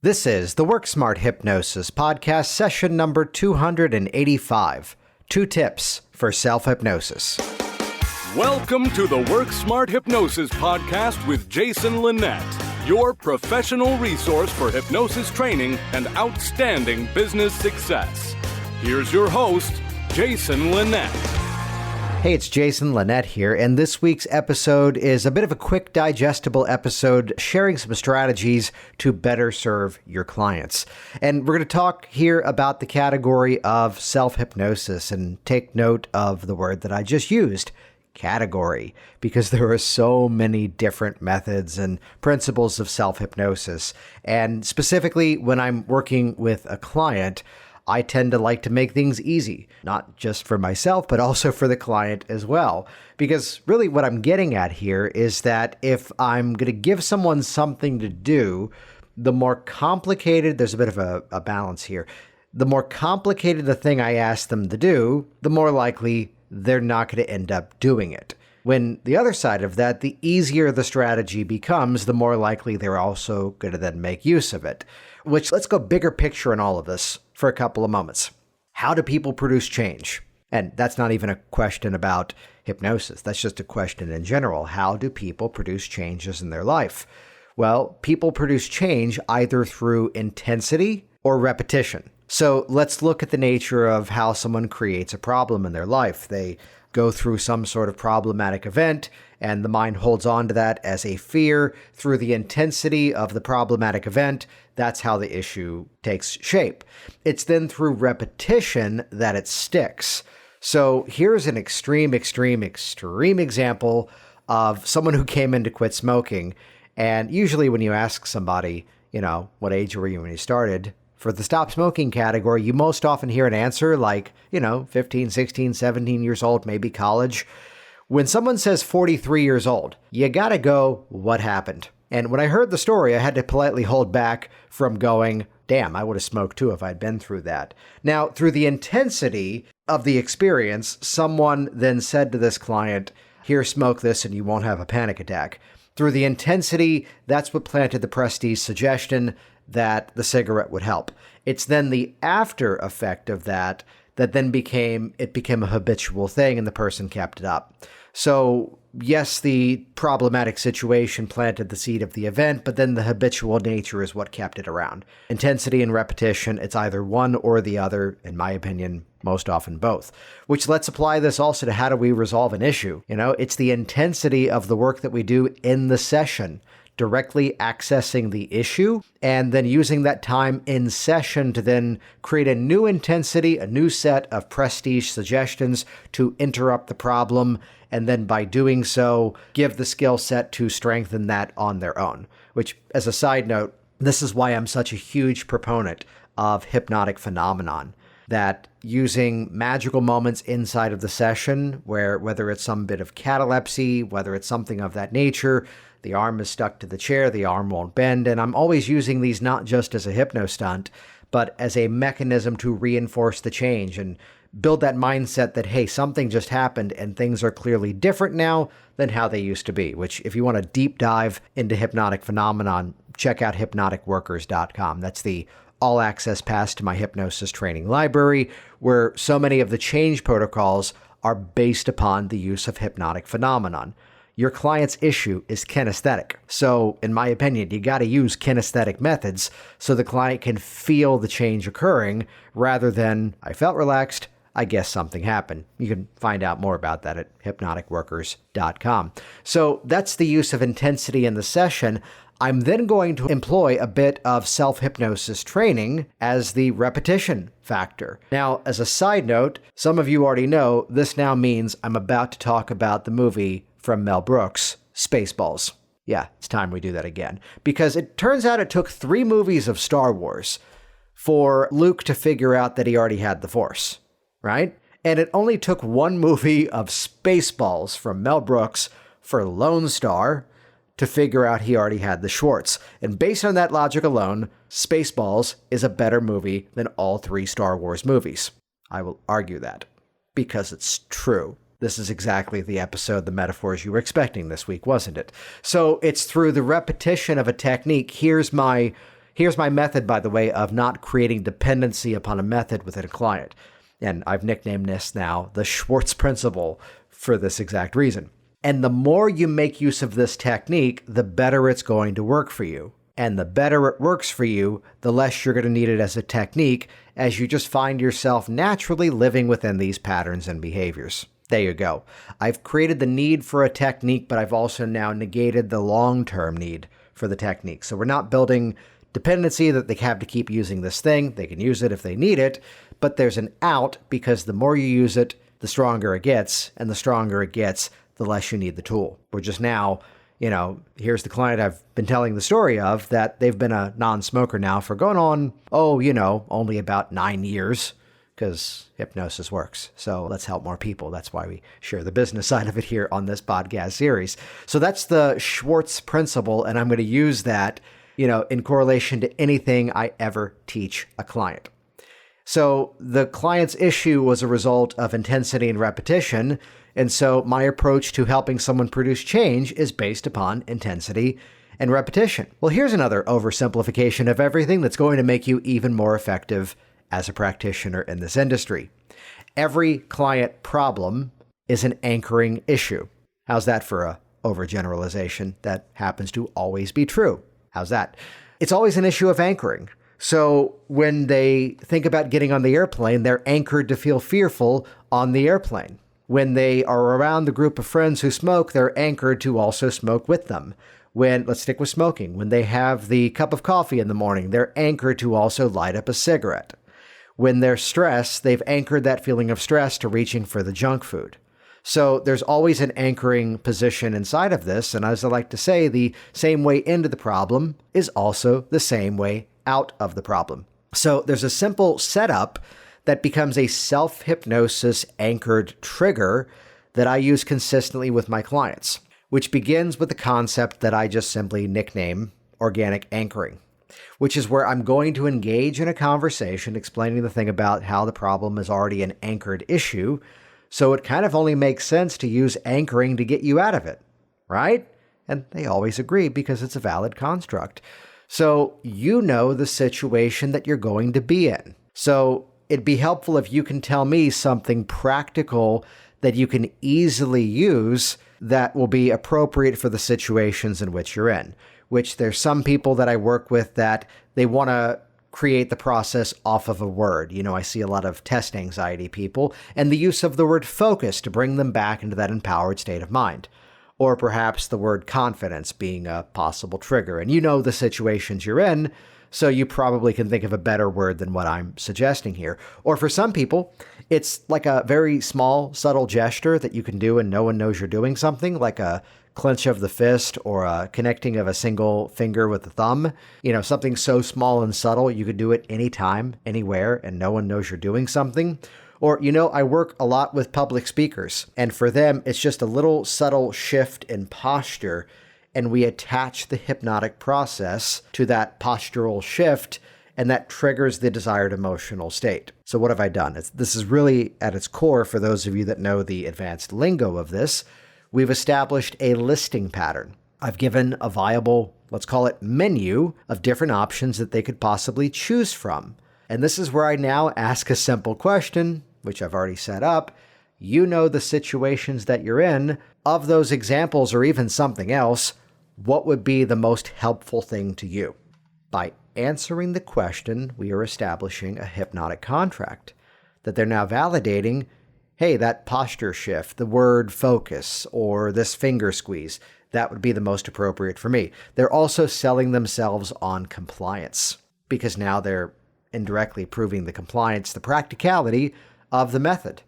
This is the Work Smart Hypnosis podcast, session number 285. 2 tips for self-hypnosis. Welcome to the Work Smart Hypnosis podcast with Jason Linett, your professional resource for hypnosis training and outstanding business success. Here's your host, Jason Linett. Hey, it's Jason Linett here, and this week's episode is a bit of a quick, digestible episode sharing some strategies to better serve your clients. And we're going to talk here about the category of self-hypnosis, and take note of the word that I just used, category, because there are so many different methods and principles of self-hypnosis. And specifically, when I'm working with a client, I tend to like to make things easy, not just for myself, but also for the client as well. Because really what I'm getting at here is that if I'm going to give someone something to do, the more complicated, there's a bit of a balance here. The more complicated the thing I ask them to do, the more likely they're not going to end up doing it. When the other side of that, the easier the strategy becomes, the more likely they're also going to then make use of it. Which, let's go bigger picture in all of this for a couple of moments. How do people produce change? And that's not even a question about hypnosis. That's just a question in general. How do people produce changes in their life? Well, people produce change either through intensity or repetition. So let's look at the nature of how someone creates a problem in their life. They go through some sort of problematic event, and the mind holds on to that as a fear through the intensity of the problematic event. That's how the issue takes shape. It's then through repetition that it sticks. So here's an extreme example of someone who came in to quit smoking. And usually when you ask somebody, what age were you when you started? For the stop smoking category, you most often hear an answer like, 15, 16, 17 years old, maybe college. When someone says 43 years old, you gotta go, what happened? And when I heard the story, I had to politely hold back from going, damn, I would have smoked too if I'd been through that. Now, through the intensity of the experience, someone then said to this client, here, smoke this and you won't have a panic attack. Through the intensity, that's what planted the prestige suggestion that the cigarette would help. It's then the after effect of that then became a habitual thing, and the person kept it up. So yes, the problematic situation planted the seed of the event, but then the habitual nature is what kept it around. Intensity and repetition, it's either one or the other, in my opinion, most often both. Which, let's apply this also to how do we resolve an issue. It's the intensity of the work that we do in the session, directly accessing the issue, and then using that time in session to then create a new intensity, a new set of prestige suggestions to interrupt the problem, and then by doing so, give the skill set to strengthen that on their own. Which, as a side note, this is why I'm such a huge proponent of hypnotic phenomenon. That using magical moments inside of the session, where whether it's some bit of catalepsy, whether it's something of that nature, the arm is stuck to the chair, the arm won't bend, and I'm always using these not just as a hypno stunt, but as a mechanism to reinforce the change and build that mindset that, hey, something just happened and things are clearly different now than how they used to be, which if you want to deep dive into hypnotic phenomenon, check out hypnoticworkers.com. That's the all-access pass to my hypnosis training library, where so many of the change protocols are based upon the use of hypnotic phenomenon. Your client's issue is kinesthetic. So, in my opinion, you got to use kinesthetic methods so the client can feel the change occurring rather than, I felt relaxed, I guess something happened. You can find out more about that at hypnoticworkers.com. So that's the use of intensity in the session. I'm then going to employ a bit of self-hypnosis training as the repetition factor. Now, as a side note, some of you already know this now means I'm about to talk about the movie from Mel Brooks, Spaceballs. Yeah, it's time we do that again. Because it turns out it took 3 movies of Star Wars for Luke to figure out that he already had the Force, right? And it only took 1 movie of Spaceballs from Mel Brooks for Lone Star to figure out he already had the Schwartz. And based on that logic alone, Spaceballs is a better movie than all 3 Star Wars movies. I will argue that because it's true. This is exactly the episode, the metaphors you were expecting this week, wasn't it? So it's through the repetition of a technique. Here's my Here's my method, by the way, of not creating dependency upon a method within a client. And I've nicknamed this now the Schwartz principle for this exact reason. And the more you make use of this technique, the better it's going to work for you. And the better it works for you, the less you're going to need it as a technique, as you just find yourself naturally living within these patterns and behaviors. There you go. I've created the need for a technique, but I've also now negated the long-term need for the technique. So we're not building dependency that they have to keep using this thing. They can use it if they need it, but there's an out because the more you use it, the stronger it gets, and the stronger it gets, the less you need the tool. We're just now, here's the client I've been telling the story of that they've been a non-smoker now for going on, only about 9 years, because hypnosis works. So let's help more people. That's why we share the business side of it here on this podcast series. So that's the Schwartz principle, and I'm going to use that, in correlation to anything I ever teach a client. So the client's issue was a result of intensity and repetition, and so my approach to helping someone produce change is based upon intensity and repetition. Well, here's another oversimplification of everything that's going to make you even more effective as a practitioner in this industry. Every client problem is an anchoring issue. How's that for a overgeneralization that happens to always be true? How's that? It's always an issue of anchoring. So when they think about getting on the airplane, they're anchored to feel fearful on the airplane. When they are around the group of friends who smoke, they're anchored to also smoke with them. Let's stick with smoking. When they have the cup of coffee in the morning, they're anchored to also light up a cigarette. When they're stressed, they've anchored that feeling of stress to reaching for the junk food. So there's always an anchoring position inside of this. And as I like to say, the same way into the problem is also the same way out of the problem. So there's a simple setup that becomes a self-hypnosis anchored trigger that I use consistently with my clients, which begins with the concept that I just simply nickname organic anchoring, which is where I'm going to engage in a conversation explaining the thing about how the problem is already an anchored issue. So it kind of only makes sense to use anchoring to get you out of it, right? And they always agree because it's a valid construct. So you know the situation that you're going to be in. So it'd be helpful if you can tell me something practical that you can easily use that will be appropriate for the situations in which you're in, which there's some people that I work with that they want to create the process off of a word. I see a lot of test anxiety people and the use of the word focus to bring them back into that empowered state of mind. Or perhaps the word confidence being a possible trigger. And you know the situations you're in, so you probably can think of a better word than what I'm suggesting here. Or for some people, it's like a very small, subtle gesture that you can do and no one knows you're doing something, like a clench of the fist or a connecting of a single finger with the thumb. Something so small and subtle, you could do it anytime, anywhere, and no one knows you're doing something. Or, I work a lot with public speakers, and for them, it's just a little subtle shift in posture, and we attach the hypnotic process to that postural shift, and that triggers the desired emotional state. So what have I done? This is really at its core, for those of you that know the advanced lingo of this, we've established a listing pattern. I've given a viable, let's call it menu, of different options that they could possibly choose from. And this is where I now ask a simple question, which I've already set up. You know the situations that you're in. Of those examples or even something else, what would be the most helpful thing to you? By answering the question, we are establishing a hypnotic contract that they're now validating. Hey, that posture shift, the word focus, or this finger squeeze, that would be the most appropriate for me. They're also selling themselves on compliance because now they're indirectly proving the compliance, the practicality of the method.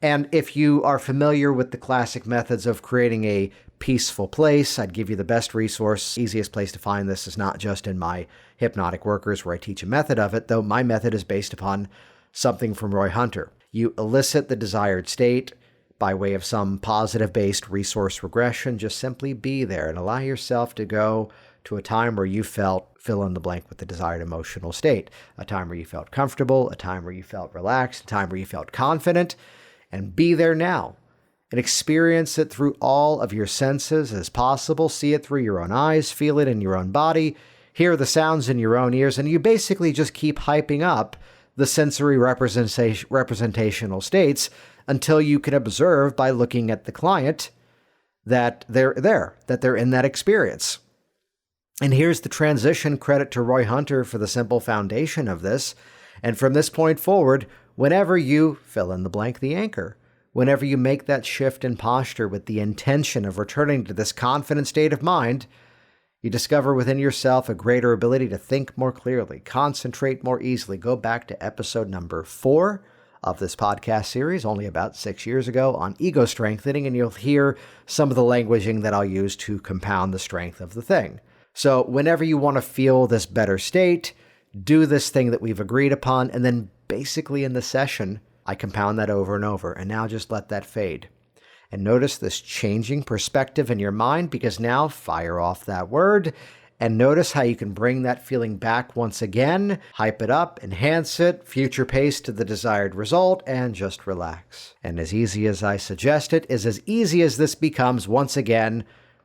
And if you are familiar with the classic methods of creating a peaceful place, I'd give you the best resource. Easiest place to find this is not just in my Hypnotic Workers where I teach a method of it, though my method is based upon something from Roy Hunter. You elicit the desired state by way of some positive-based resource regression. Just simply be there and allow yourself to go to a time where you felt fill in the blank with the desired emotional state, a time where you felt comfortable, a time where you felt relaxed, a time where you felt confident, and be there now and experience it through all of your senses as possible. See it through your own eyes, feel it in your own body, hear the sounds in your own ears, and you basically just keep hyping up the sensory representational states until you can observe by looking at the client that they're there, that they're in that experience. And here's the transition credit to Roy Hunter for the simple foundation of this. And from this point forward, whenever you fill in the blank, the anchor, whenever you make that shift in posture with the intention of returning to this confident state of mind, you discover within yourself a greater ability to think more clearly, concentrate more easily. Go back to episode number 4 of this podcast series, only about 6 years ago, on ego strengthening, and you'll hear some of the languaging that I'll use to compound the strength of the thing. So whenever you want to feel this better state, do this thing that we've agreed upon, and then basically in the session, I compound that over and over, and now just let that fade. And notice this changing perspective in your mind, because now fire off that word, and notice how you can bring that feeling back once again, hype it up, enhance it, future pace to the desired result, and just relax. And as easy as I suggest it is as easy as this becomes. Once again,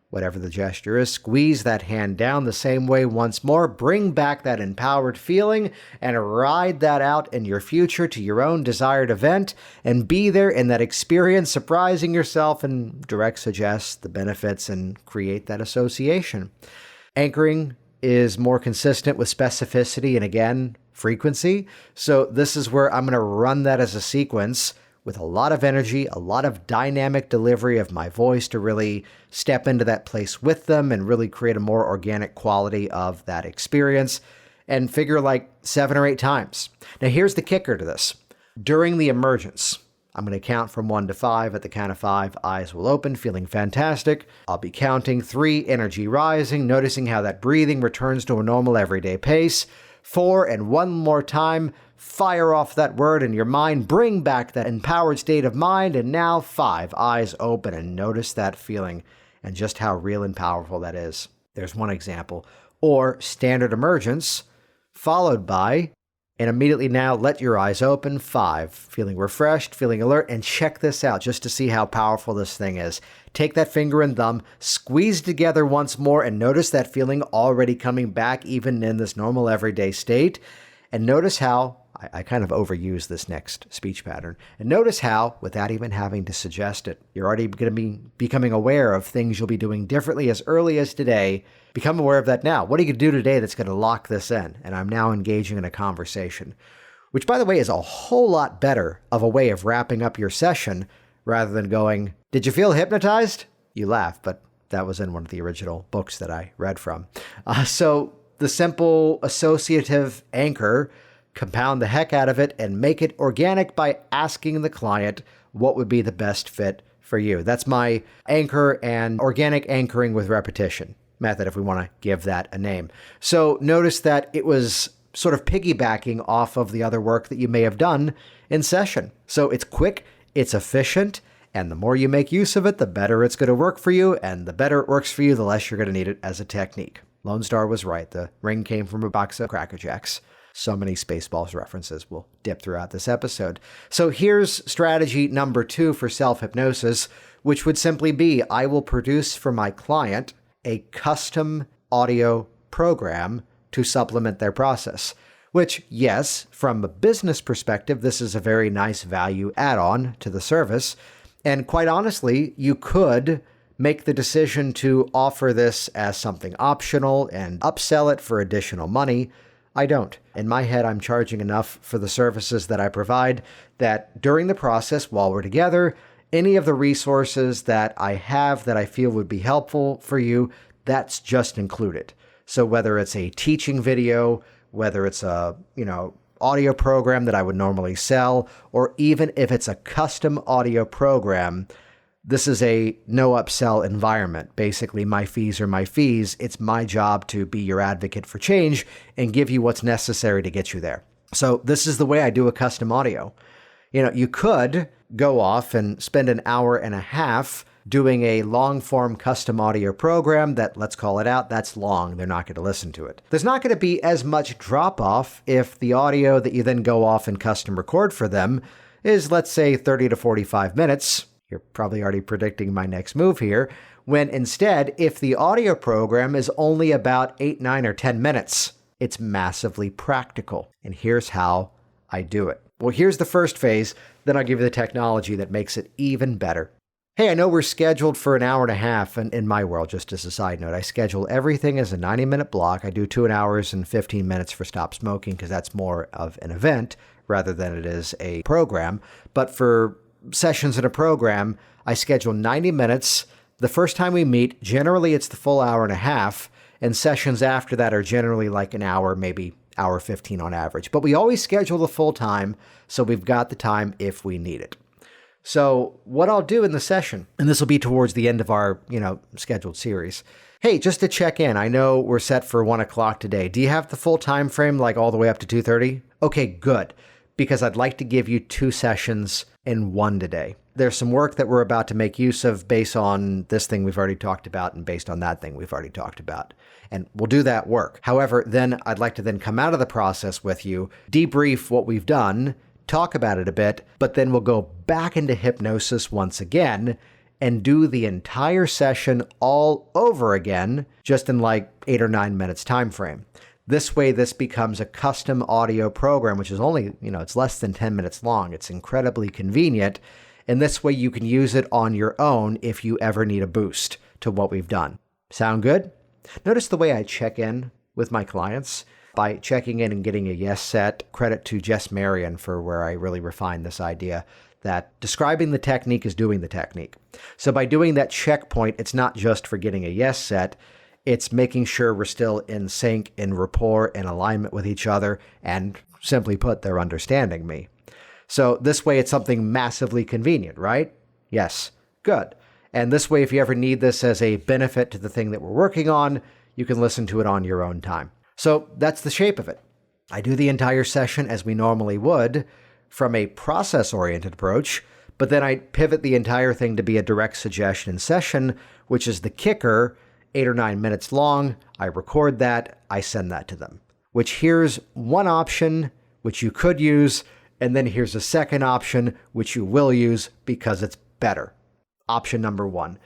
whatever the gesture is, squeeze that hand down the same way once more, bring back that empowered feeling, and ride that out in your future to your own desired event, and be there in that experience, surprising yourself, and direct suggest the benefits and create that association. Anchoring is more consistent with specificity and, again, frequency. So this is where I'm going to run that as a sequence with a lot of energy, a lot of dynamic delivery of my voice to really step into that place with them and really create a more organic quality of that experience, and figure like 7 or 8 times. Now, here's the kicker to this. During the emergence, I'm going to count from 1 to 5. At the count of 5, eyes will open, feeling fantastic. I'll be counting 3, energy rising, noticing how that breathing returns to a normal everyday pace. 4, and one more time, fire off that word in your mind, bring back that empowered state of mind, and now 5, eyes open, and notice that feeling and just how real and powerful that is. There's one example. Or standard emergence, followed by, and immediately now let your eyes open, 5, feeling refreshed, feeling alert, and check this out just to see how powerful this thing is. Take that finger and thumb, squeeze together once more, and notice that feeling already coming back even in this normal everyday state. And notice how, I kind of overuse this next speech pattern, and notice how, without even having to suggest it, you're already going to be becoming aware of things you'll be doing differently as early as today. Become aware of that now. What are you going to do today that's going to lock this in? And I'm now engaging in a conversation, which, by the way, is a whole lot better of a way of wrapping up your session rather than going, "Did you feel hypnotized?" You laugh, but that was in one of the original books that I read from. So the simple associative anchor, compound the heck out of it and make it organic by asking the client what would be the best fit for you. That's my anchor and organic anchoring with repetition method, if we want to give that a name. So notice that it was sort of piggybacking off of the other work that you may have done in session. So it's quick, it's efficient, and the more you make use of it, the better it's going to work for you, and the better it works for you, the less you're going to need it as a technique. Lone Star was right. The ring came from a box of Cracker Jacks. So many Spaceballs references will dip throughout this episode. So here's strategy number 2 for self-hypnosis, which would simply be, I will produce for my client a custom audio program to supplement their process. Which, yes, from a business perspective, this is a very nice value add-on to the service. And quite honestly, you could make the decision to offer this as something optional and upsell it for additional money. I don't. In my head, I'm charging enough for the services that I provide that during the process, while we're together, any of the resources that I have that I feel would be helpful for you, that's just included. So whether it's a teaching video, whether it's a, audio program that I would normally sell, or even if it's a custom audio program, this is a no upsell environment. Basically, my fees are my fees. It's my job to be your advocate for change and give you what's necessary to get you there. So this is the way I do a custom audio. You could go off and spend an hour and a half doing a long-form custom audio program that, let's call it out, that's long. They're not going to listen to it. There's not going to be as much drop-off if the audio that you then go off and custom record for them is, let's say, 30 to 45 minutes. You're probably already predicting my next move here, when instead, if the audio program is only about 8, 9, or 10 minutes, it's massively practical. And here's how I do it. Well, here's the first phase, then I'll give you the technology that makes it even better. Hey, I know we're scheduled for an hour and a half, and in my world, just as a side note, I schedule everything as a 90-minute block. I do 2 hours and 15 minutes for Stop Smoking because that's more of an event rather than it is a program. But for sessions in a program, I schedule 90 minutes. The first time we meet, generally it's the full hour and a half, and sessions after that are generally like an hour, maybe hour 15 on average. But we always schedule the full time, so we've got the time if we need it. So what I'll do in the session, and this will be towards the end of our, scheduled series. Hey, just to check in, I know we're set for 1 o'clock today. Do you have the full time frame, like all the way up to 2:30? Okay, good. Because I'd like to give you 2 sessions in one today. There's some work that we're about to make use of based on this thing we've already talked about and based on that thing we've already talked about. And we'll do that work. However, then I'd like to then come out of the process with you, debrief what we've done, talk about it a bit, but then we'll go back into hypnosis once again and do the entire session all over again, just in like 8 or 9 minutes time frame. This way, this becomes a custom audio program, which is only, it's less than 10 minutes long. It's incredibly convenient. And this way you can use it on your own if you ever need a boost to what we've done. Sound good? Notice the way I check in with my clients. By checking in and getting a yes set, credit to Jess Marion for where I really refined this idea that describing the technique is doing the technique. So by doing that checkpoint, it's not just for getting a yes set, it's making sure we're still in sync, in rapport, in alignment with each other, and simply put, they're understanding me. So this way it's something massively convenient, right? Yes, good. And this way, if you ever need this as a benefit to the thing that we're working on, you can listen to it on your own time. So that's the shape of it. I do the entire session as we normally would from a process-oriented approach, but then I pivot the entire thing to be a direct suggestion session, which is the kicker, 8 or 9 minutes long. I record that, I send that to them. Which here's one option, which you could use, and then here's a second option, which you will use because it's better. Option number 1.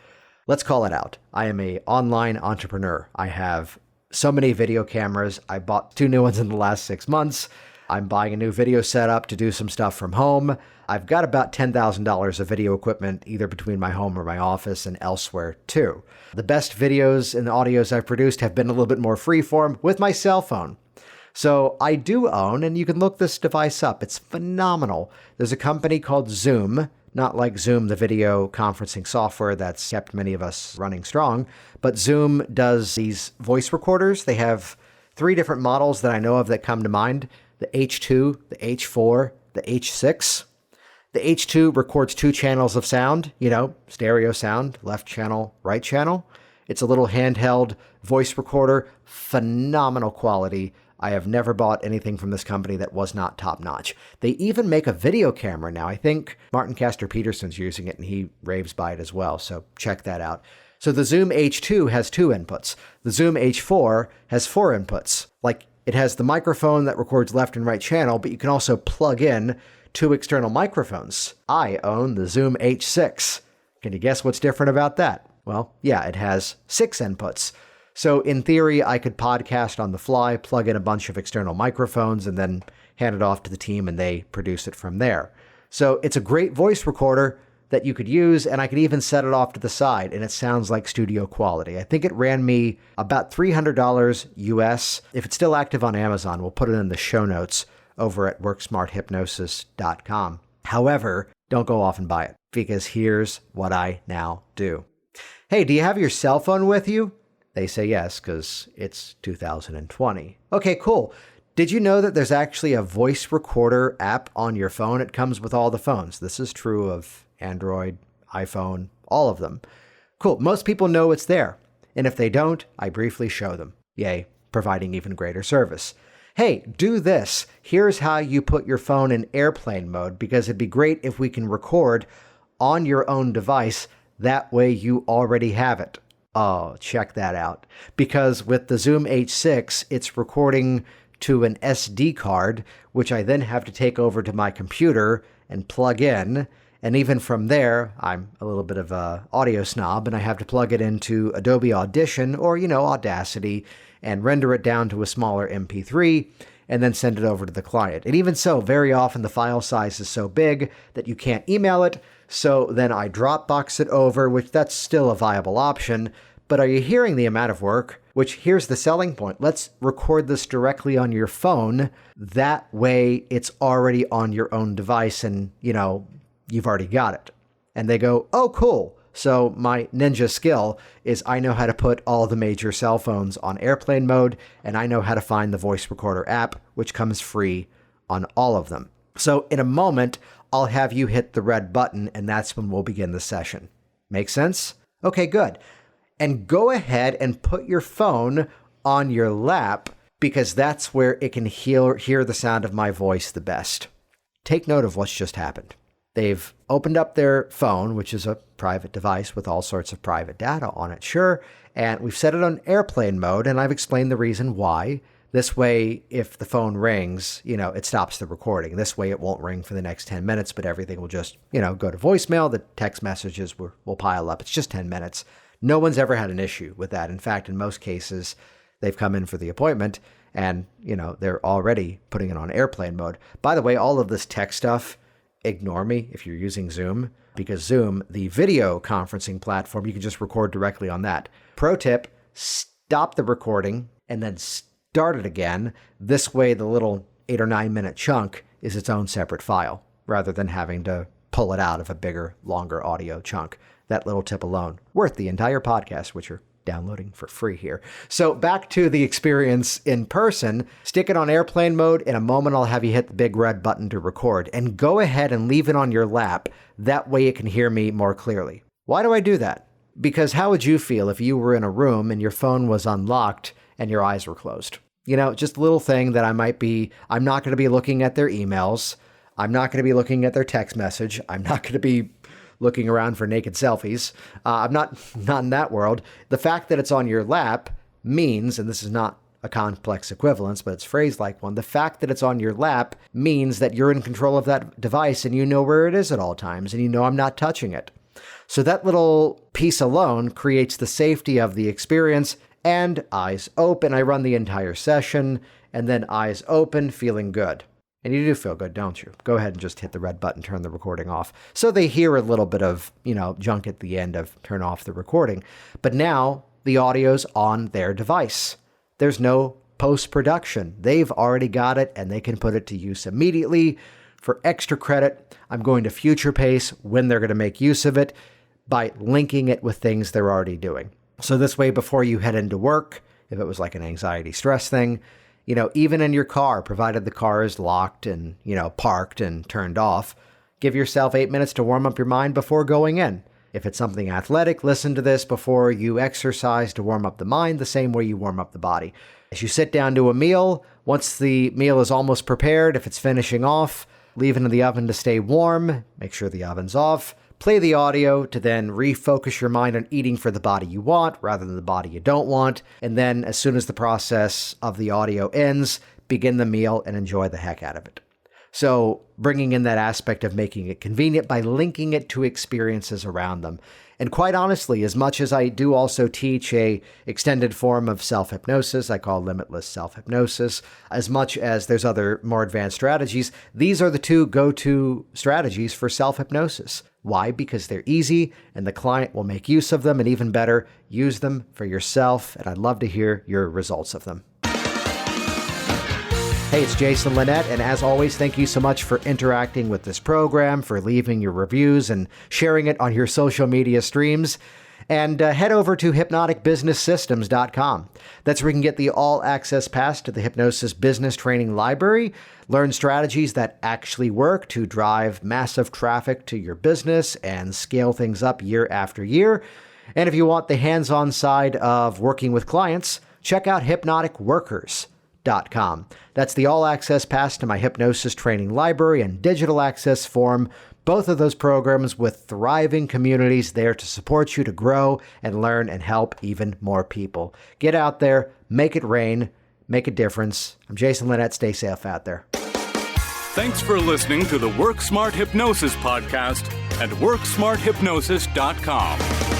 Let's call it out. I am an online entrepreneur. I have so many video cameras. I bought 2 new ones in the last 6 months. I'm buying a new video setup to do some stuff from home. I've got about $10,000 of video equipment either between my home or my office and elsewhere too. The best videos and audios I've produced have been a little bit more freeform with my cell phone. So I do own, and you can look this device up. It's phenomenal. There's a company called Zoom, not like Zoom, the video conferencing software that's kept many of us running strong, but Zoom does these voice recorders. They have 3 different models that I know of that come to mind: the H2, the H4, the H6. The H2 records 2 channels of sound, stereo sound, left channel, right channel. It's a little handheld voice recorder, phenomenal quality. I have never bought anything from this company that was not top-notch. They even make a video camera now. I think Martin Castor Peterson's using it, and he raves by it as well, so check that out. So the Zoom H2 has 2 inputs. The Zoom H4 has 4 inputs. Like, it has the microphone that records left and right channel, but you can also plug in 2 external microphones. I own the Zoom H6. Can you guess what's different about that? Well, yeah, it has 6 inputs. So in theory, I could podcast on the fly, plug in a bunch of external microphones, and then hand it off to the team, and they produce it from there. So it's a great voice recorder that you could use, and I could even set it off to the side, and it sounds like studio quality. I think it ran me about $300 US. If it's still active on Amazon, we'll put it in the show notes over at worksmarthypnosis.com. However, don't go off and buy it, because here's what I now do. Hey, do you have your cell phone with you? They say yes, because it's 2020. Okay, cool. Did you know that there's actually a voice recorder app on your phone? It comes with all the phones. This is true of Android, iPhone, all of them. Cool. Most people know it's there. And if they don't, I briefly show them. Yay, providing even greater service. Hey, do this. Here's how you put your phone in airplane mode, because it'd be great if we can record on your own device. That way you already have it. Oh, check that out. Because with the Zoom H6, it's recording to an SD card, which I then have to take over to my computer and plug in. And even from there, I'm a little bit of a audio snob, and I have to plug it into Adobe Audition or, Audacity and render it down to a smaller MP3 and then send it over to the client. And even so, very often the file size is so big that you can't email it. So then I Dropbox it over, which that's still a viable option. But are you hearing the amount of work? Which here's the selling point. Let's record this directly on your phone. That way it's already on your own device and, you've already got it. And they go, oh, cool. So my ninja skill is I know how to put all the major cell phones on airplane mode, and I know how to find the voice recorder app, which comes free on all of them. So in a moment, I'll have you hit the red button, and that's when we'll begin the session. Make sense? Okay, good. And go ahead and put your phone on your lap, because that's where it can hear the sound of my voice the best. Take note of what's just happened. They've opened up their phone, which is a private device with all sorts of private data on it, sure, and we've set it on airplane mode, and I've explained the reason why. This way, if the phone rings, it stops the recording. This way, it won't ring for the next 10 minutes, but everything will just, go to voicemail. The text messages will pile up. It's just 10 minutes. No one's ever had an issue with that. In fact, in most cases, they've come in for the appointment, and, they're already putting it on airplane mode. By the way, all of this tech stuff, ignore me if you're using Zoom, because Zoom, the video conferencing platform, you can just record directly on that. Pro tip, stop the recording and then start it again. This way, the little 8 or 9 minute chunk is its own separate file, rather than having to pull it out of a bigger, longer audio chunk. That little tip alone, worth the entire podcast, which you're downloading for free here. So back to the experience in person, stick it on airplane mode. In a moment, I'll have you hit the big red button to record, and go ahead and leave it on your lap. That way it can hear me more clearly. Why do I do that? Because how would you feel if you were in a room and your phone was unlocked and your eyes were closed? Just a little thing that I'm not going to be looking at their emails. I'm not going to be looking at their text message. I'm not going to be looking around for naked selfies. I'm not in that world. The fact that it's on your lap means, and this is not a complex equivalence, but it's phrased like one, the fact that it's on your lap means that you're in control of that device and you know where it is at all times, and I'm not touching it. So that little piece alone creates the safety of the experience. And eyes open, I run the entire session, and then eyes open, feeling good. And you do feel good, don't you? Go ahead and just hit the red button, turn the recording off. So they hear a little bit of, junk at the end of turn off the recording. But now the audio's on their device. There's no post-production. They've already got it, and they can put it to use immediately. For extra credit, I'm going to future pace when they're going to make use of it by linking it with things they're already doing. So this way, before you head into work, if it was like an anxiety stress thing, even in your car, provided the car is locked and, parked and turned off, give yourself 8 minutes to warm up your mind before going in. If it's something athletic, listen to this before you exercise to warm up the mind the same way you warm up the body. As you sit down to a meal, once the meal is almost prepared, if it's finishing off, leave it in the oven to stay warm, make sure the oven's off. Play the audio to then refocus your mind on eating for the body you want rather than the body you don't want. And then as soon as the process of the audio ends, begin the meal and enjoy the heck out of it. So bringing in that aspect of making it convenient by linking it to experiences around them. And quite honestly, as much as I do also teach a extended form of self-hypnosis, I call limitless self-hypnosis, as much as there's other more advanced strategies, these are the two go-to strategies for self-hypnosis. Why? Because they're easy and the client will make use of them, and even better, use them for yourself. And I'd love to hear your results of them. Hey, it's Jason Linett, and as always, thank you so much for interacting with this program, for leaving your reviews and sharing it on your social media streams. And head over to hypnoticbusinesssystems.com. That's where you can get the all-access pass to the Hypnosis Business Training Library, learn strategies that actually work to drive massive traffic to your business and scale things up year after year. And if you want the hands-on side of working with clients, check out hypnoticworkers.com. That's the all-access pass to my hypnosis training library and digital access form. Both of those programs with thriving communities there to support you to grow and learn and help even more people. Get out there, make it rain, make a difference. I'm Jason Linett. Stay safe out there. Thanks for listening to the Work Smart Hypnosis podcast. at WorkSmartHypnosis.com.